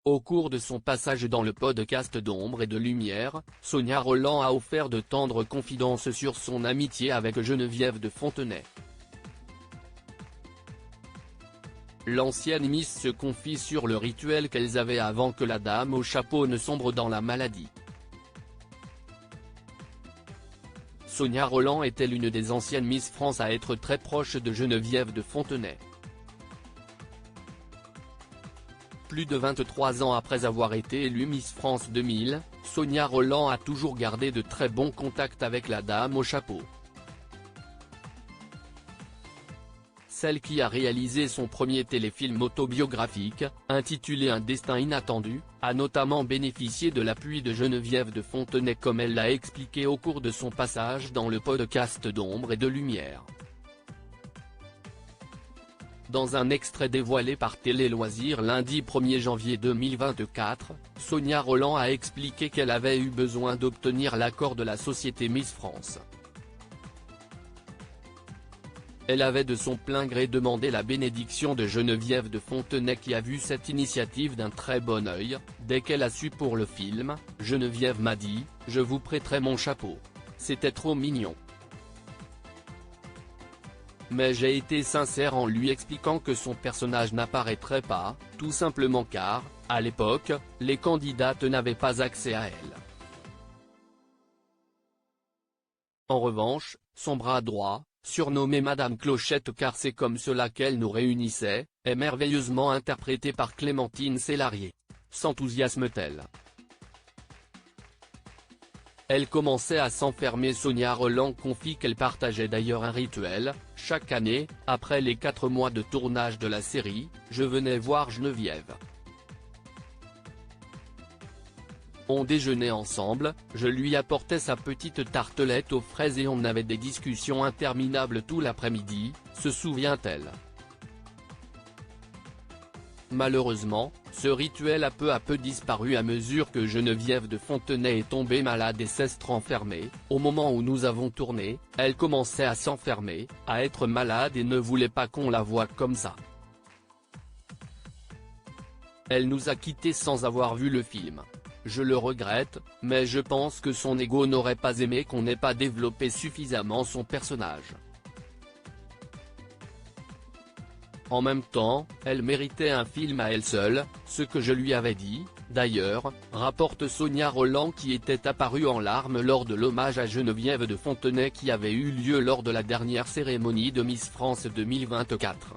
Au cours de son passage dans le podcast d'Ombre et de Lumière, Sonia Rolland a offert de tendres confidences sur son amitié avec Geneviève de Fontenay. L'ancienne Miss se confie sur le rituel qu'elles avaient avant que la dame au chapeau ne sombre dans la maladie. Sonia Rolland était l'une des anciennes Miss France à être très proche de Geneviève de Fontenay. Plus de 23 ans après avoir été élue Miss France 2000, Sonia Rolland a toujours gardé de très bons contacts avec la dame au chapeau. Celle qui a réalisé son premier téléfilm autobiographique, intitulé Un destin inattendu, a notamment bénéficié de l'appui de Geneviève de Fontenay comme elle l'a expliqué au cours de son passage dans le podcast d'Ombre et de Lumière. Dans un extrait dévoilé par Télé Loisirs lundi 1er janvier 2024, Sonia Rolland a expliqué qu'elle avait eu besoin d'obtenir l'accord de la société Miss France. Elle avait de son plein gré demandé la bénédiction de Geneviève de Fontenay qui a vu cette initiative d'un très bon œil. Dès qu'elle a su pour le film, Geneviève m'a dit « Je vous prêterai mon chapeau. C'était trop mignon. » Mais j'ai été sincère en lui expliquant que son personnage n'apparaîtrait pas, tout simplement car, à l'époque, les candidates n'avaient pas accès à elle. En revanche, son bras droit, surnommé Madame Clochette car c'est comme cela qu'elle nous réunissait, est merveilleusement interprété par Clémentine Célarier. S'enthousiasme-t-elle? Elle commençait à s'enfermer. Sonia Rolland confie qu'elle partageait d'ailleurs un rituel. Chaque année, après les 4 mois de tournage de la série, je venais voir Geneviève. On déjeunait ensemble, je lui apportais sa petite tartelette aux fraises et on avait des discussions interminables tout l'après-midi, se souvient-elle. Malheureusement, ce rituel a peu à peu disparu à mesure que Geneviève de Fontenay est tombée malade et s'est renfermée. Au moment où nous avons tourné, elle commençait à s'enfermer, à être malade et ne voulait pas qu'on la voie comme ça. Elle nous a quittés sans avoir vu le film. Je le regrette, mais je pense que son ego n'aurait pas aimé qu'on n'ait pas développé suffisamment son personnage. En même temps, elle méritait un film à elle seule, ce que je lui avais dit, d'ailleurs, rapporte Sonia Rolland qui était apparue en larmes lors de l'hommage à Geneviève de Fontenay qui avait eu lieu lors de la dernière cérémonie de Miss France 2024.